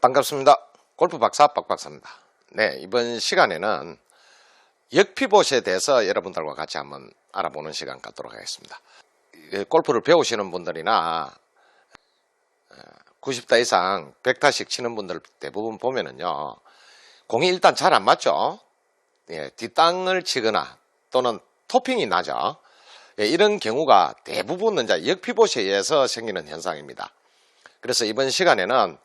반갑습니다. 골프 박사 박박사입니다. 네, 이번 시간에는 역피봇에 대해서 여러분들과 같이 한번 알아보는 시간 갖도록 하겠습니다. 골프를 배우시는 분들이나 90타 이상 100타씩 치는 분들 대부분 보면은요, 공이 일단 잘 안 맞죠. 예, 뒷땅을 치거나 또는 토핑이 나죠. 예, 이런 경우가 대부분은 이제 역피봇에 의해서 생기는 현상입니다. 그래서 이번 시간에는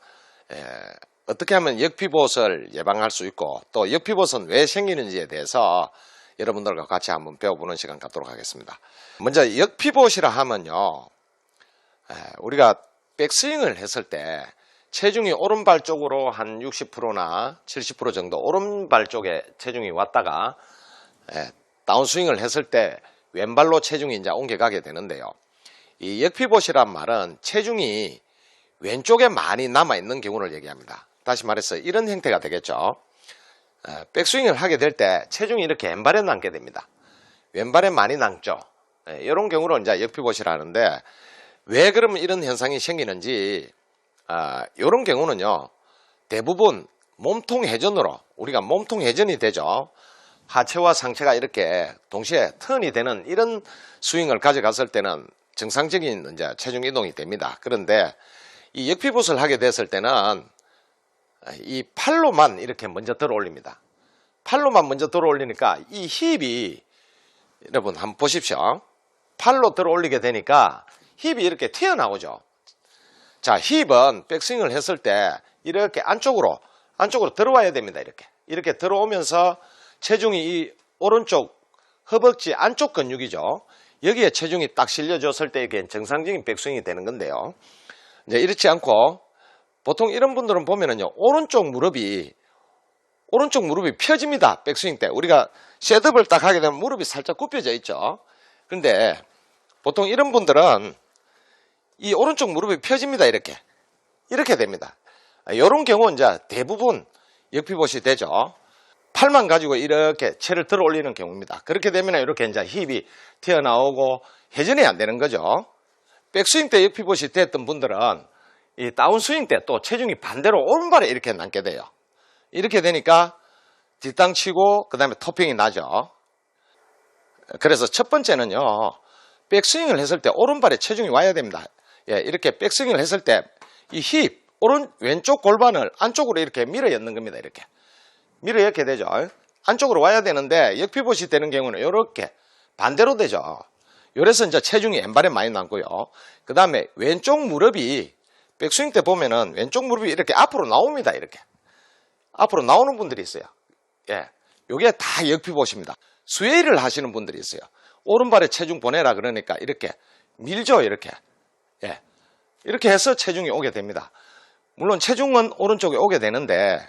어떻게 하면 역피봇을 예방할 수 있고 또 역피봇은 왜 생기는지에 대해서 여러분들과 같이 한번 배워보는 시간 갖도록 하겠습니다. 먼저 역피봇이라 하면요, 우리가 백스윙을 했을 때 체중이 오른발 쪽으로 한 60%나 70% 정도 오른발 쪽에 체중이 왔다가 다운스윙을 했을 때 왼발로 체중이 이제 옮겨가게 되는데요. 이 역피봇이란 말은 체중이 왼쪽에 많이 남아있는 경우를 얘기합니다. 다시 말해서 이런 형태가 되겠죠. 백스윙을 하게 될 때 체중이 이렇게 왼발에 남게 됩니다. 왼발에 많이 남죠. 이런 경우를 이제 역피봇이라 하는데, 왜 그러면 이런 현상이 생기는지, 이런 경우는요, 대부분 몸통 회전으로, 우리가 몸통 회전이 되죠. 하체와 상체가 이렇게 동시에 턴이 되는 이런 스윙을 가져갔을 때는 정상적인 이제 체중 이동이 됩니다. 그런데 이 역피봇을 하게 됐을 때는 이 팔로만 이렇게 먼저 들어 올립니다. 팔로만 먼저 들어 올리니까 이 힙이, 여러분 한번 보십시오. 팔로 들어 올리게 되니까 힙이 이렇게 튀어나오죠. 자, 힙은 백스윙을 했을 때 이렇게 안쪽으로 들어와야 됩니다. 이렇게 들어오면서 체중이 이 오른쪽 허벅지 안쪽 근육이죠. 여기에 체중이 딱 실려줬을 때 이게 정상적인 백스윙이 되는 건데요. 이제 이렇지 않고 보통 이런 분들은 보면은요, 오른쪽 무릎이 펴집니다. 백스윙 때 우리가 셋업을 딱 하게 되면 무릎이 살짝 굽혀져 있죠. 그런데 보통 이런 분들은 이 오른쪽 무릎이 펴집니다. 이렇게 됩니다. 이런 경우는 이제 대부분 역피봇이 되죠. 팔만 가지고 이렇게 채를 들어 올리는 경우입니다. 그렇게 되면 이렇게 이제 힙이 튀어나오고 회전이 안 되는 거죠. 백스윙 때 역피봇이 됐던 분들은 이 다운스윙 때 또 체중이 반대로 오른발에 이렇게 남게 돼요. 이렇게 되니까 뒷땅 치고 그 다음에 토핑이 나죠. 그래서 첫 번째는요, 백스윙을 했을 때 오른발에 체중이 와야 됩니다. 예, 이렇게 백스윙을 했을 때 이 힙, 왼쪽 골반을 안쪽으로 이렇게 밀어 엮는 겁니다. 이렇게 밀어 엮게 되죠. 안쪽으로 와야 되는데 역피봇이 되는 경우는 이렇게 반대로 되죠. 이래서 이제 체중이 왼발에 많이 남고요. 그 다음에 왼쪽 무릎이 백스윙 때 보면은 왼쪽 무릎이 이렇게 앞으로 나옵니다. 이렇게 앞으로 나오는 분들이 있어요. 예, 요게 다 역피봇입니다. 스웨이를 하시는 분들이 있어요. 오른발에 체중 보내라 그러니까 이렇게 밀죠. 예, 이렇게 해서 체중이 오게 됩니다. 물론 체중은 오른쪽에 오게 되는데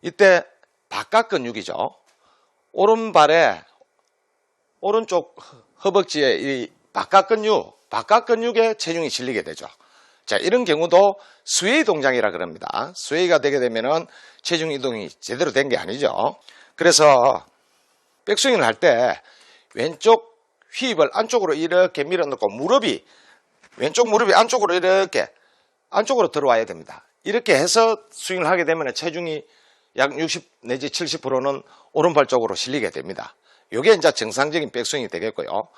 이때 바깥 근육이죠. 오른발에 오른쪽 허벅지에 이 바깥 근육에 체중이 실리게 되죠. 자, 이런 경우도 스웨이 동작이라 그럽니다. 스웨이가 되게 되면은 체중 이동이 제대로 된 게 아니죠. 그래서 백스윙을 할 때 왼쪽 힙을 안쪽으로 이렇게 밀어넣고 왼쪽 무릎이 안쪽으로 들어와야 됩니다. 이렇게 해서 스윙을 하게 되면 체중이 약 60 내지 70%는 오른발 쪽으로 실리게 됩니다. 이게 이제 정상적인 백스윙이 되겠고요.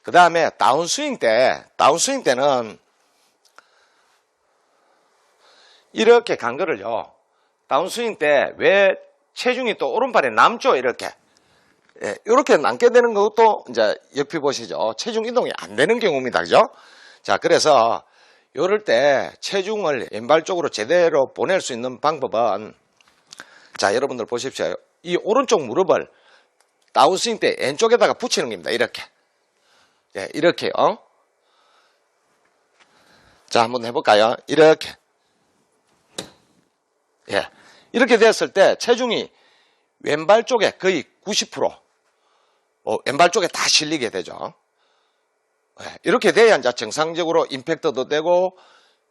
그 다음에 다운스윙 때는 이렇게 간 거를요, 다운스윙 때 왜 체중이 또 오른발에 남죠? 이렇게 남게 되는 것도 이제 역피봇이죠. 체중 이동이 안 되는 경우입니다. 그죠? 자, 그래서 이럴 때 체중을 왼발 쪽으로 제대로 보낼 수 있는 방법은, 자, 여러분들 보십시오. 이 오른쪽 무릎을 다운스윙 때 왼쪽에다가 붙이는 겁니다. 예, 이렇게요. 자, 한번 해볼까요? 예, 이렇게 됐을 때 체중이 왼발 쪽에 거의 90% 왼발 쪽에 다 실리게 되죠. 예, 이렇게 돼야 이제 정상적으로 임팩트도 되고,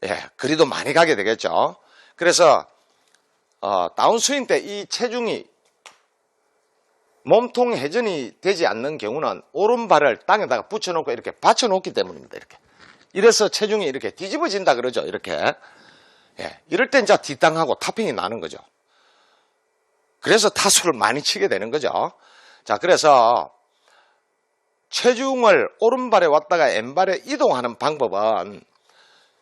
예, 거리도 많이 가게 되겠죠. 그래서 다운스윙 때 이 체중이 몸통 회전이 되지 않는 경우는 오른발을 땅에다가 붙여놓고 이렇게 받쳐놓기 때문입니다. 이래서 체중이 이렇게 뒤집어진다 그러죠. 이렇게 예, 이럴 때 이제 뒷땅하고 타핑이 나는 거죠. 그래서 타수를 많이 치게 되는 거죠. 자, 그래서 체중을 오른발에 왔다가 왼발에 이동하는 방법은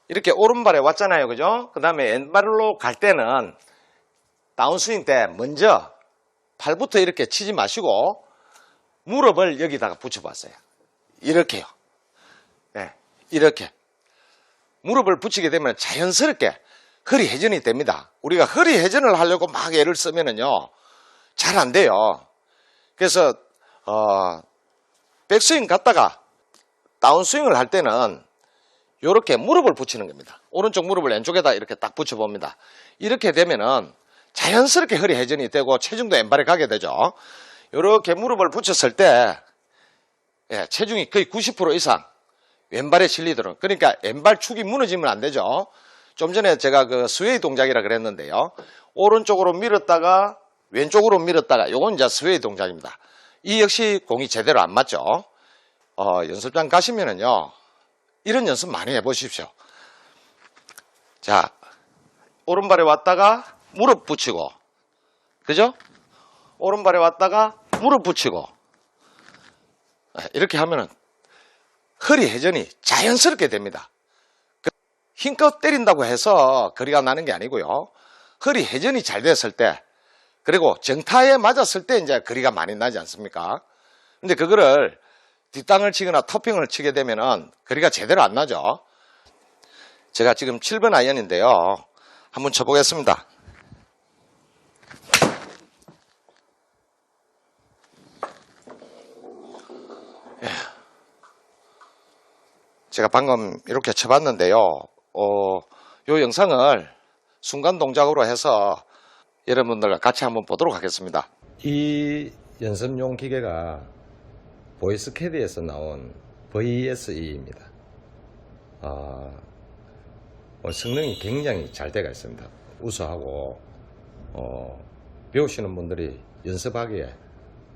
이렇게 오른발에 왔잖아요. 그죠? 그 다음에 왼발로 갈 때는 다운스윙 때 먼저 팔부터 이렇게 치지 마시고 무릎을 여기다가 붙여봤어요. 이렇게요. 네, 이렇게. 무릎을 붙이게 되면 자연스럽게 허리 회전이 됩니다. 우리가 허리 회전을 하려고 막 애를 쓰면은요, 잘 안 돼요. 그래서, 백스윙 갔다가 다운스윙을 할 때는 이렇게 무릎을 붙이는 겁니다. 오른쪽 무릎을 왼쪽에다 이렇게 딱 붙여봅니다. 이렇게 되면은 자연스럽게 허리 회전이 되고 체중도 왼발에 가게 되죠. 이렇게 무릎을 붙였을 때, 예, 체중이 거의 90% 이상 왼발에 실리도록. 그러니까 왼발 축이 무너지면 안 되죠. 좀 전에 제가 그 스웨이 동작이라 그랬는데요. 오른쪽으로 밀었다가 왼쪽으로 밀었다가 요건 이제 스웨이 동작입니다. 이 역시 공이 제대로 안 맞죠. 연습장 가시면은요, 이런 연습 많이 해보십시오. 자, 오른발에 왔다가 무릎 붙이고, 그죠? 오른발에 왔다가 무릎 붙이고, 이렇게 하면은 허리 회전이 자연스럽게 됩니다. 힘껏 때린다고 해서 거리가 나는 게 아니고요. 허리 회전이 잘 됐을 때, 그리고 정타에 맞았을 때 이제 거리가 많이 나지 않습니까? 근데 그거를 뒷땅을 치거나 터핑을 치게 되면은 거리가 제대로 안 나죠. 제가 지금 7번 아이언인데요. 한번 쳐보겠습니다. 제가 방금 이렇게 쳐봤는데요. 요 영상을 순간 동작으로 해서 여러분들과 같이 한번 보도록 하겠습니다. 이 연습용 기계가 보이스 캐디에서 나온 VSE입니다. 성능이 굉장히 잘 되어 있습니다. 우수하고 배우시는 분들이 연습하기에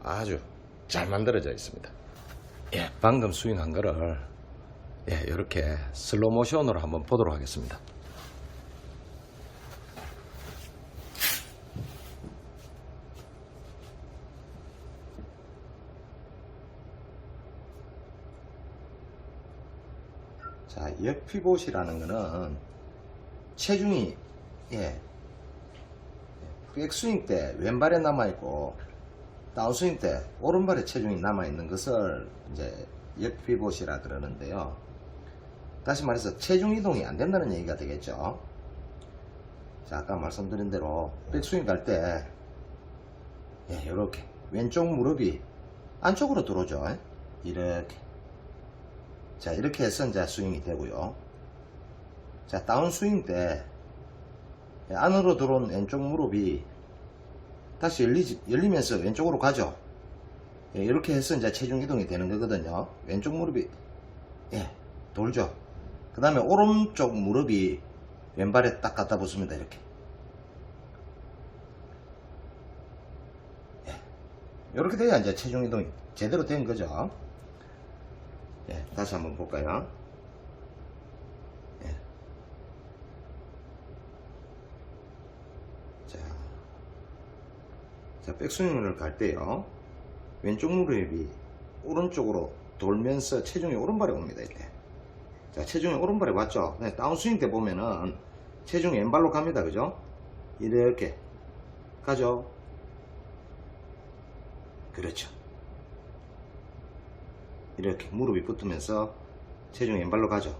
아주 잘 만들어져 있습니다. 예, 방금 스윙한 거를 이렇게 슬로우 모션으로 한번 보도록 하겠습니다. 자, 역피봇이라는 거는 체중이 백스윙 때 왼발에 남아있고 다운스윙 때 오른발에 체중이 남아있는 것을 이제 역피봇이라 그러는데요. 다시 말해서 체중 이동이 안 된다는 얘기가 되겠죠. 자, 아까 말씀드린 대로 백스윙 갈 때 이렇게 왼쪽 무릎이 안쪽으로 들어오죠. 이렇게. 자, 이렇게 해서 이제 스윙이 되고요. 자, 다운스윙 때 안으로 들어온 왼쪽 무릎이 다시 열리면서 왼쪽으로 가죠. 이렇게 해서 이제 체중 이동이 되는 거거든요. 왼쪽 무릎이 돌죠. 그 다음에 오른쪽 무릎이 왼발에 딱 갖다 붙습니다. 이렇게. 이렇게 돼야 이제 체중 이동이 제대로 된 거죠. 다시 한번 볼까요? 자, 백스윙을 갈 때요. 왼쪽 무릎이 오른쪽으로 돌면서 체중이 오른발에 옵니다. 이때. 자, 체중이 오른발에 왔죠. 다운스윙 때 보면은 체중이 왼발로 갑니다. 그죠? 이렇게 가죠. 그렇죠. 이렇게 무릎이 붙으면서 체중이 왼발로 가죠.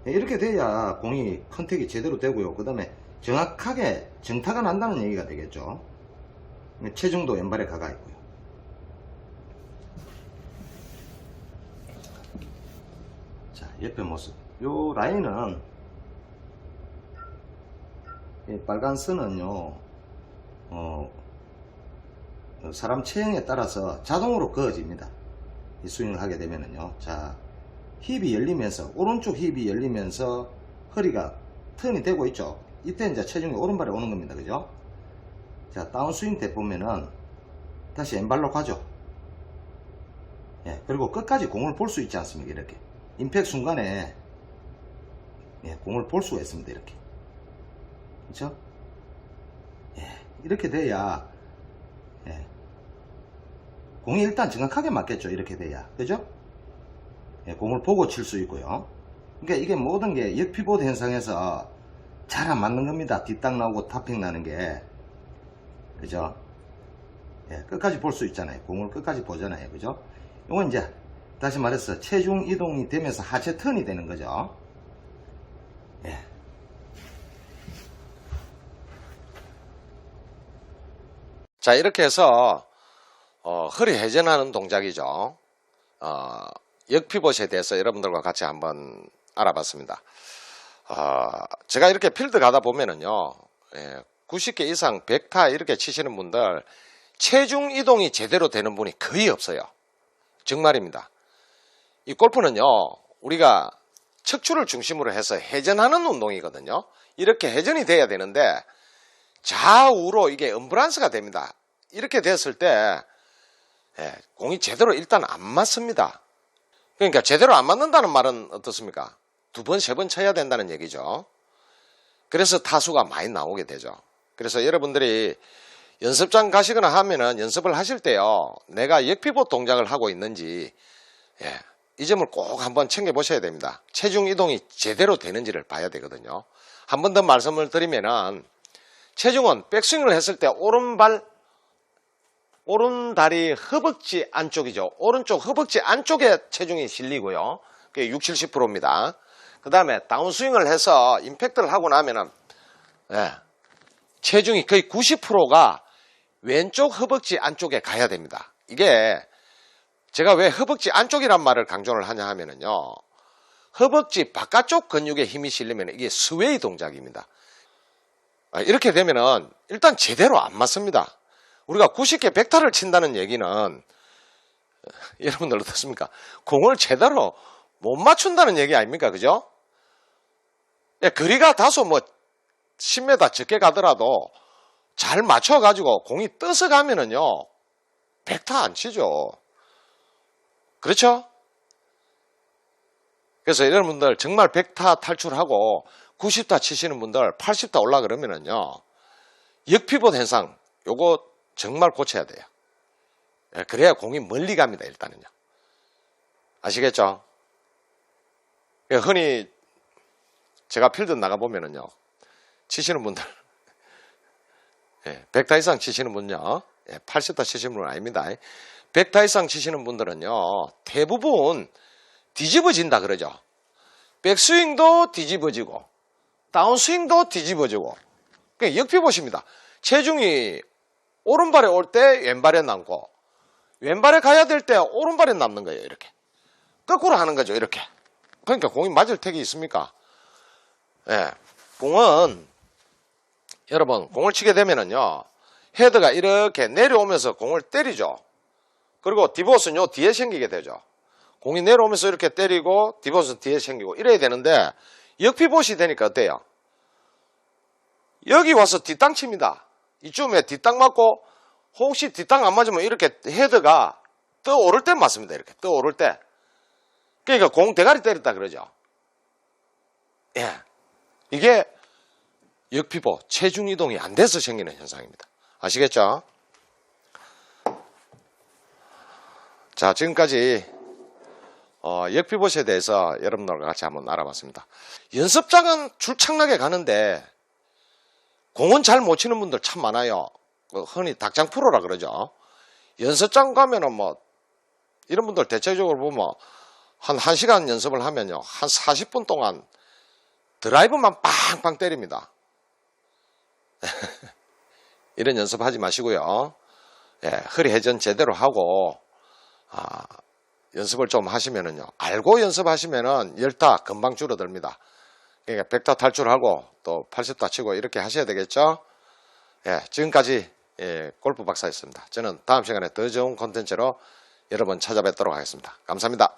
이렇게 돼야 공이 컨택이 제대로 되고요. 그 다음에 정확하게 정타가 난다는 얘기가 되겠죠. 체중도 왼발에 가가 있고요. 자, 옆에 모습. 요 라인은 빨간 선은요, 사람 체형에 따라서 자동으로 그어집니다. 이 스윙을 하게 되면은요. 자, 힙이 열리면서, 오른쪽 힙이 열리면서 허리가 턴이 되고 있죠. 이때 이제 체중이 오른발에 오는 겁니다. 그죠? 자, 다운스윙 때 보면은 다시 왼발로 가죠. 그리고 끝까지 공을 볼 수 있지 않습니까? 이렇게. 임팩 순간에 예, 공을 볼 수가 있습니다. 이렇게. 그렇죠? 예, 이렇게 돼야 예, 공이 일단 정확하게 맞겠죠. 이렇게 돼야. 그죠? 예, 공을 보고 칠 수 있고요. 그러니까 이게 모든 게 역피보드 현상에서 잘 안 맞는 겁니다. 뒷땅 나오고 탑핑 나는 게. 그죠? 예, 끝까지 볼 수 있잖아요. 공을 끝까지 보잖아요. 그죠? 이건 이제 다시 말해서 체중 이동이 되면서 하체 턴이 되는 거죠. 예. 자, 이렇게 해서 허리 회전하는 동작이죠. 역피봇에 대해서 여러분들과 같이 한번 알아봤습니다. 제가 이렇게 필드 가다 보면은요, 90개 이상 100타 이렇게 치시는 분들 체중 이동이 제대로 되는 분이 거의 없어요. 정말입니다. 이 골프는요, 우리가 척추를 중심으로 해서 회전하는 운동이거든요. 이렇게 회전이 돼야 되는데 좌우로 이게 언밸런스가 됩니다. 이렇게 됐을 때 공이 제대로 일단 안 맞습니다. 그러니까 제대로 안 맞는다는 말은 어떻습니까? 2번, 3번 쳐야 된다는 얘기죠. 그래서 타수가 많이 나오게 되죠. 그래서 여러분들이 연습장 가시거나 하면은 연습을 하실 때요, 내가 역피봇 동작을 하고 있는지 이 점을 꼭 한번 챙겨 보셔야 됩니다. 체중 이동이 제대로 되는지를 봐야 되거든요. 한 번 더 말씀을 드리면은 체중은 백스윙을 했을 때 오른다리 허벅지 안쪽이죠. 오른쪽 허벅지 안쪽에 체중이 실리고요. 그게 60, 70%입니다. 그 다음에 다운스윙을 해서 임팩트를 하고 나면은 체중이 거의 90%가 왼쪽 허벅지 안쪽에 가야 됩니다. 이게 제가 왜 허벅지 안쪽이란 말을 강조를 하냐 하면은요, 허벅지 바깥쪽 근육에 힘이 실리면 이게 스웨이 동작입니다. 이렇게 되면은 일단 제대로 안 맞습니다. 우리가 90개 100타를 친다는 얘기는 여러분들 어떻습니까? 공을 제대로 못 맞춘다는 얘기 아닙니까? 그죠? 거리가 다소 10m 적게 가더라도 잘 맞춰가지고 공이 떠서 가면은요, 100타 안 치죠. 그렇죠? 그래서 여러분들 정말 100타 탈출하고 90타 치시는 분들 80타 올라 그러면은요, 역피봇 현상 요거 정말 고쳐야 돼요. 그래야 공이 멀리 갑니다. 일단은요. 아시겠죠? 흔히 제가 필드 나가보면은요, 치시는 분들 100타 이상 치시는 분요, 80타 치시는 분은 아닙니다. 100타 이상 치시는 분들은요, 대부분 뒤집어진다 그러죠. 백스윙도 뒤집어지고 다운스윙도 뒤집어지고. 그러니까 역피봇입니다. 체중이 오른발에 올 때 왼발에 남고 왼발에 가야 될 때 오른발에 남는 거예요. 이렇게 거꾸로 하는 거죠. 이렇게. 그러니까 공이 맞을 택이 있습니까? 공은 여러분, 공을 치게 되면은요, 헤드가 이렇게 내려오면서 공을 때리죠. 그리고 디봇은 요 뒤에 생기게 되죠. 공이 내려오면서 이렇게 때리고 디봇은 뒤에 생기고 이래야 되는데, 역피봇이 되니까 어때요? 여기 와서 뒷땅 칩니다. 이쯤에 뒷땅 맞고, 혹시 뒷땅 안 맞으면 이렇게 헤드가 떠오를 때 맞습니다. 이렇게 떠오를 때. 그러니까 공 대가리 때렸다 그러죠. 이게 역피봇, 체중 이동이 안 돼서 생기는 현상입니다. 아시겠죠? 자, 지금까지 역피봇에 대해서 여러분들과 같이 한번 알아봤습니다. 연습장은 출창나게 가는데 공은 잘 못 치는 분들 참 많아요. 흔히 닭장 프로라 그러죠. 연습장 가면은 이런 분들 대체적으로 보면 한 1시간 연습을 하면요, 한 40분 동안 드라이브만 빵빵 때립니다. 이런 연습하지 마시고요. 허리 회전 제대로 하고 연습을 좀 하시면은요, 알고 연습하시면은 10타 금방 줄어듭니다. 그러니까 100타 탈출하고 또 80타 치고 이렇게 하셔야 되겠죠. 지금까지 골프 박사였습니다. 저는 다음 시간에 더 좋은 콘텐츠로 여러분 찾아뵙도록 하겠습니다. 감사합니다.